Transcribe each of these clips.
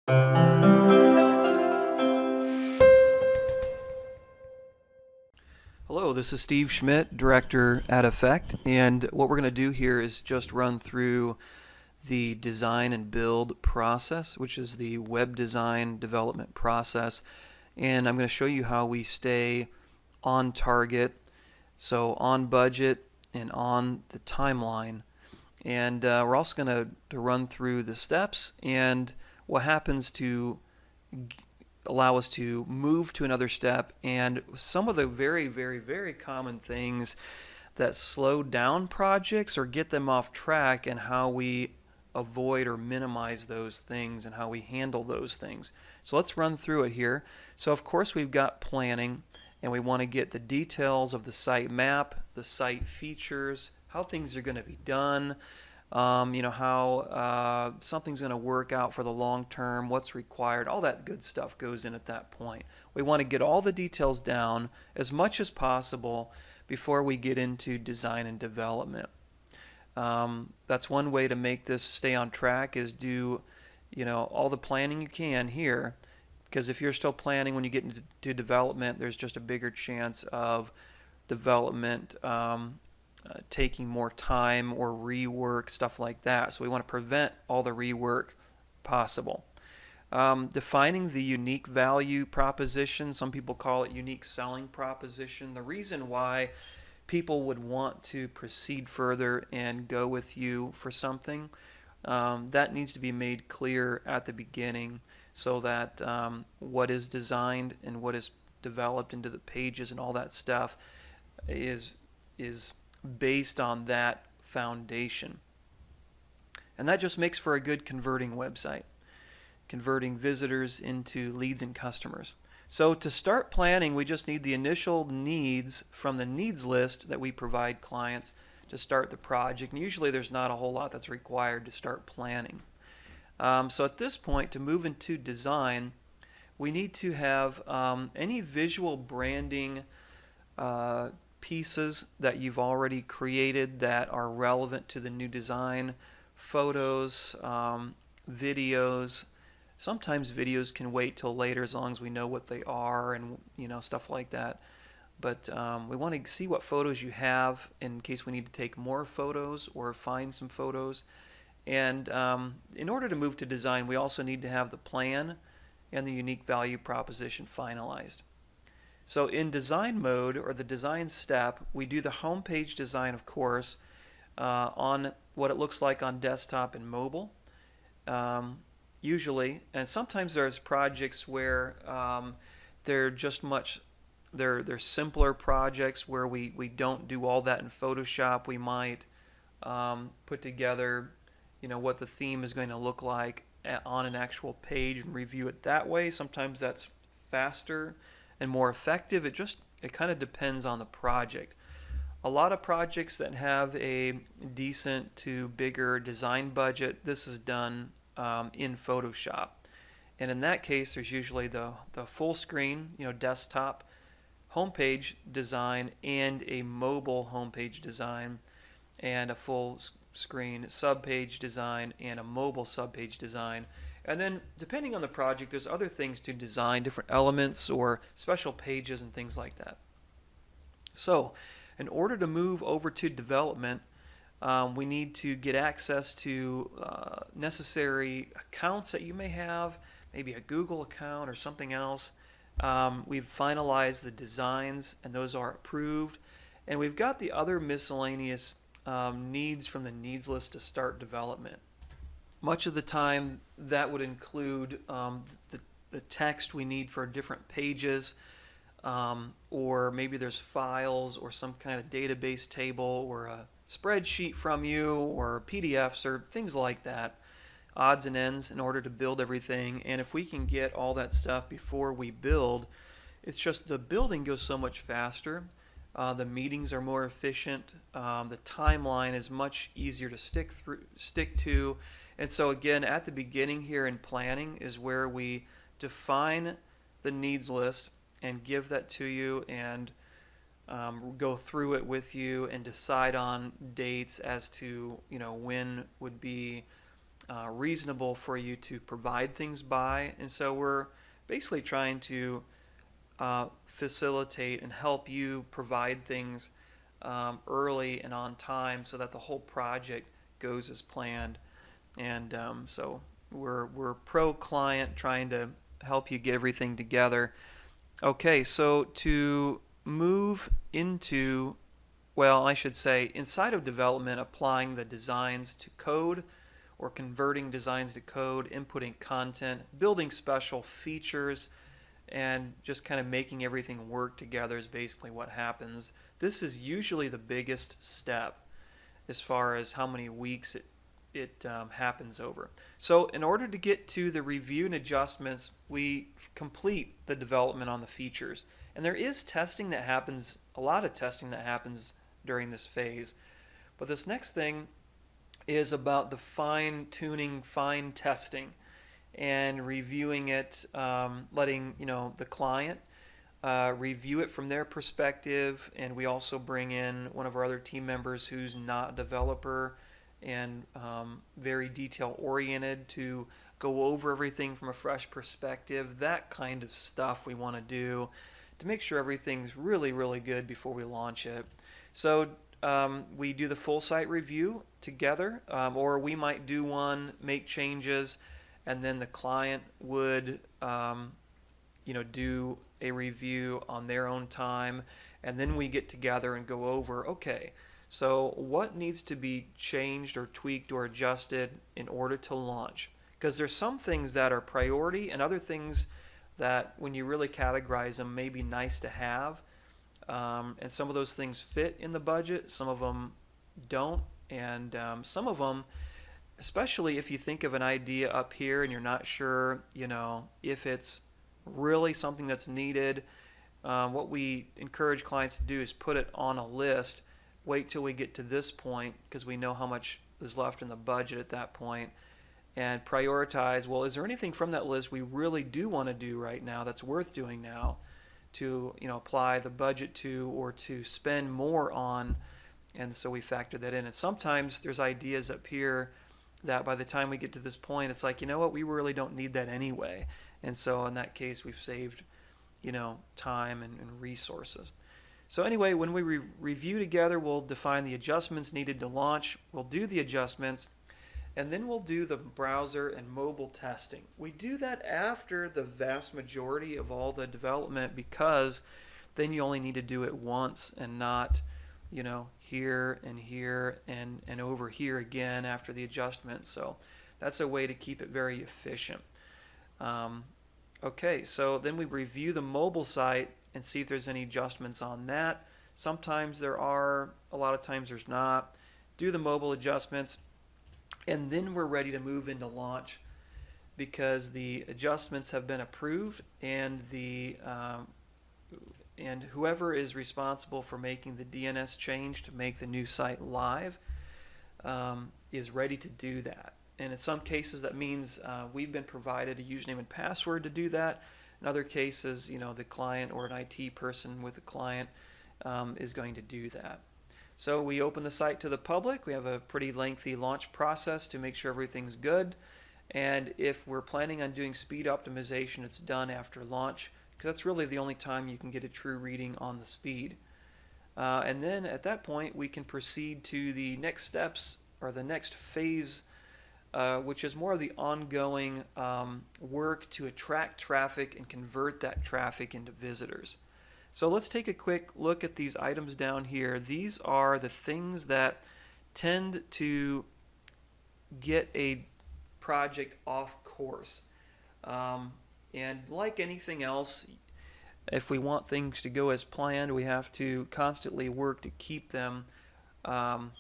Hello, this is Steve Schmidt, Director at Effect, and what we're going to do here is just run through the design and build process, which is the web design development process, and I'm going to show you how we stay on target, so on budget and on the timeline. And we're also going to run through the steps and what happens to allow us to move to another step, and some of the very, very, very common things that slow down projects or get them off track, and how we avoid or minimize those things and how we handle those things. So let's run through it here. So of course we've got planning, and we want to get the details of the site map, the site features, how things are going to be done, how something's going to work out for the long term, what's required, all that good stuff goes in at that point. We want to get all the details down as much as possible before we get into design and development. That's one way to make this stay on track, is do all the planning you can here, because if you're still planning when you get into development, there's just a bigger chance of development taking more time or rework, stuff like that. So we want to prevent all the rework possible. Defining the unique value proposition. Some people call it unique selling proposition. The reason why people would want to proceed further and go with you for something, that needs to be made clear at the beginning, so that what is designed and what is developed into the pages and all that stuff is based on that foundation. And that just makes for a good converting website, converting visitors into leads and customers. So to start planning, we just need the initial needs from the needs list that we provide clients to start the project. And usually there's not a whole lot that's required to start planning. So at this point, to move into design, we need to have any visual branding pieces that you've already created that are relevant to the new design. Photos, videos. Sometimes videos can wait till later as long as we know what they are, and stuff like that. But we want to see what photos you have in case we need to take more photos or find some photos. And in order to move to design, we also need to have the plan and the unique value proposition finalized. So in design mode, or the design step, we do the homepage design, of course, on what it looks like on desktop and mobile, usually. And sometimes there's projects where they're simpler projects where we don't do all that in Photoshop. We might put together what the theme is going to look like on an actual page and review it that way. Sometimes that's faster and more effective. It kind of depends on the project. A lot of projects that have a decent to bigger design budget, this is done in Photoshop. And in that case, there's usually the full screen, desktop homepage design, and a mobile homepage design, and a full screen subpage design, and a mobile subpage design. And then, depending on the project, there's other things to design, different elements or special pages and things like that. So, in order to move over to development, we need to get access to necessary accounts that you may have, maybe a Google account or something else. We've finalized the designs, and those are approved. And we've got the other miscellaneous needs from the needs list to start development. Much of the time, that would include the text we need for different pages, or maybe there's files or some kind of database table or a spreadsheet from you, or PDFs or things like that, odds and ends, in order to build everything. And if we can get all that stuff before we build, it's just the building goes so much faster. The meetings are more efficient. The timeline is much easier to stick to. And so again, at the beginning here in planning is where we define the needs list and give that to you, and go through it with you and decide on dates as to when would be reasonable for you to provide things by. And so we're basically trying to facilitate and help you provide things early and on time so that the whole project goes as planned. And so we're pro client, trying to help you get everything together. Okay, so to move into, well, I should say, inside of development, applying the designs to code or converting designs to code, inputting content, building special features, and just kind of making everything work together is basically what happens. This is usually the biggest step as far as how many weeks it happens over. So in order to get to the review and adjustments, we complete the development on the features. And there is testing that happens, a lot of testing that happens during this phase. But this next thing is about the fine tuning, fine testing, and reviewing it, letting the client review it from their perspective. And we also bring in one of our other team members who's not a developer and very detail oriented to go over everything from a fresh perspective. That kind of stuff we want to do to make sure everything's really, really good before we launch it. So we do the full site review together, or we might do one, make changes, and then the client would do a review on their own time, and then we get together and go over, okay, so what needs to be changed or tweaked or adjusted in order to launch? Because there's some things that are priority and other things that when you really categorize them may be nice to have. And some of those things fit in the budget, some of them don't, and some of them, especially if you think of an idea up here and you're not sure, if it's really something that's needed, what we encourage clients to do is put it on a list, wait till we get to this point because we know how much is left in the budget at that point, and prioritize, well, is there anything from that list we really do want to do right now that's worth doing now to apply the budget to or to spend more on? And so we factor that in. And sometimes there's ideas up here that by the time we get to this point, it's like, what, we really don't need that anyway. And so in that case, we've saved time and resources. So anyway, when we review together, we'll define the adjustments needed to launch. We'll do the adjustments, and then we'll do the browser and mobile testing. We do that after the vast majority of all the development, because then you only need to do it once and not, here and here and over here again after the adjustment. So that's a way to keep it very efficient. Okay, so then we review the mobile site and see if there's any adjustments on that. Sometimes there are, a lot of times there's not. Do the mobile adjustments, and then we're ready to move into launch because the adjustments have been approved, and and whoever is responsible for making the DNS change to make the new site live is ready to do that. And in some cases that means we've been provided a username and password to do that. In other cases, the client or an IT person with the client is going to do that. So we open the site to the public. We have a pretty lengthy launch process to make sure everything's good. And if we're planning on doing speed optimization, it's done after launch, because that's really the only time you can get a true reading on the speed. And then at that point, we can proceed to the next steps or the next phase, which is more of the ongoing work to attract traffic and convert that traffic into visitors. So let's take a quick look at these items down here. These are the things that tend to get a project off course. And like anything else, if we want things to go as planned, we have to constantly work to keep them on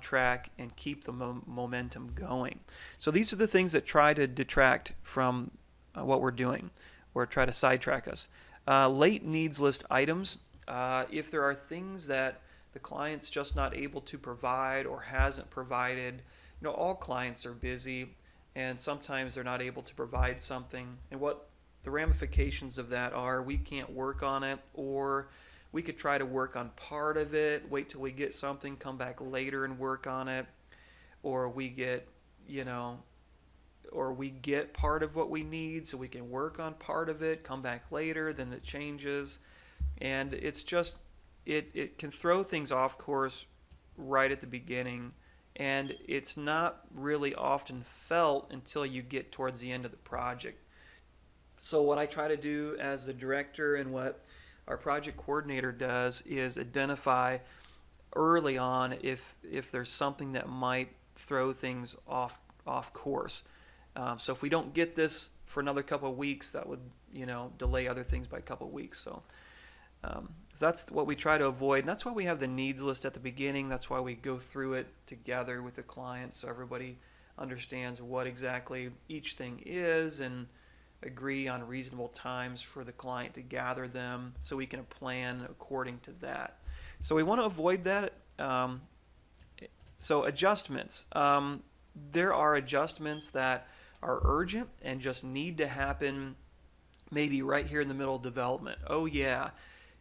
track and keep the momentum going. So these are the things that try to detract from what we're doing or try to sidetrack us. Late needs list items. If there are things that the client's just not able to provide or hasn't provided, all clients are busy, and sometimes they're not able to provide something. And what the ramifications of that are, we can't work on it, or we could try to work on part of it, wait till we get something, come back later and work on it, or we get you know, or we get part of what we need so we can work on part of it, come back later, then it changes. And it's just, it can throw things off course right at the beginning. And it's not really often felt until you get towards the end of the project. So, what I try to do as the director and what our project coordinator does is identify early on if there's something that might throw things off course. So if we don't get this for another couple of weeks, that would delay other things by a couple of weeks. So that's what we try to avoid, and that's why we have the needs list at the beginning. That's why we go through it together with the client so everybody understands what exactly each thing is and agree on reasonable times for the client to gather them so we can plan according to that. So we want to avoid that. So adjustments. There are adjustments that are urgent and just need to happen maybe right here in the middle of development. Oh yeah,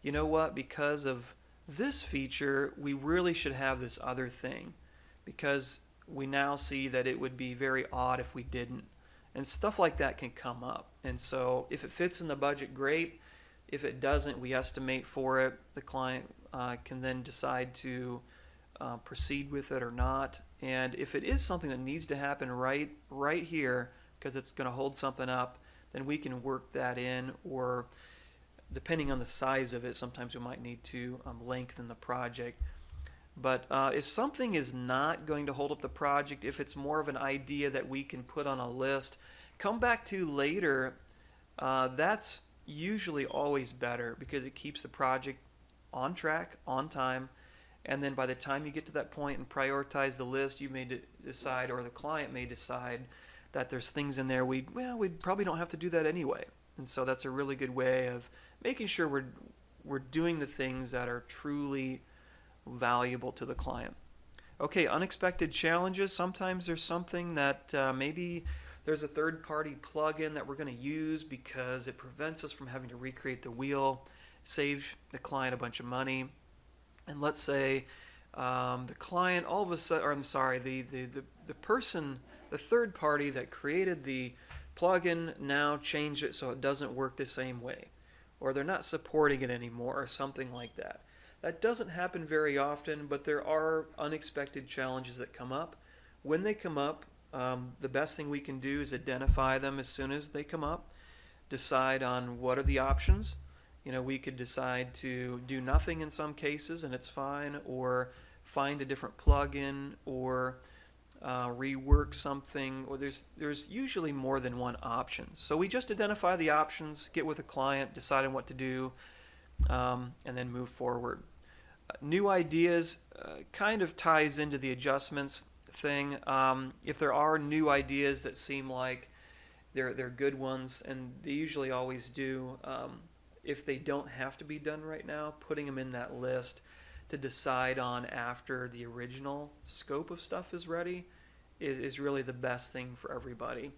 you know what? Because of this feature, we really should have this other thing because we now see that it would be very odd if we didn't. And stuff like that can come up. And so if it fits in the budget, great. If it doesn't, we estimate for it. The client can then decide to proceed with it or not. And if it is something that needs to happen right here because it's going to hold something up, then we can work that in, or depending on the size of it, sometimes we might need to lengthen the project. But if something is not going to hold up the project, if it's more of an idea that we can put on a list, come back to later, that's usually always better because it keeps the project on track, on time, and then by the time you get to that point and prioritize the list, you may decide, or the client may decide, that there's things in there we probably don't have to do that anyway. And so that's a really good way of making sure we're doing the things that are truly valuable to the client. Okay, unexpected challenges. Sometimes there's something that maybe there's a third-party plugin that we're going to use because it prevents us from having to recreate the wheel, saves the client a bunch of money. And let's say the client all of a sudden, or I'm sorry, the person, the third party that created the plugin now changed it so it doesn't work the same way, or they're not supporting it anymore, or something like that. That doesn't happen very often, but there are unexpected challenges that come up. When they come up, the best thing we can do is identify them as soon as they come up, decide on what are the options. We could decide to do nothing in some cases and it's fine, or find a different plugin, or rework something, or there's usually more than one option. So we just identify the options, get with a client, decide on what to do, and then move forward. New ideas kind of ties into the adjustments thing. If there are new ideas that seem like they're good ones, and they usually always do, if they don't have to be done right now, putting them in that list to decide on after the original scope of stuff is ready is really the best thing for everybody.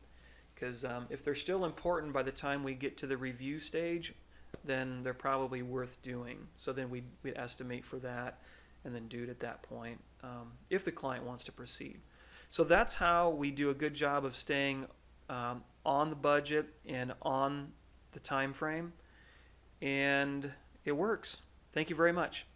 Because if they're still important by the time we get to the review stage, then they're probably worth doing. So then we'd estimate for that and then do it at that point if the client wants to proceed. So that's how we do a good job of staying on the budget and on the time frame. And it works. Thank you very much.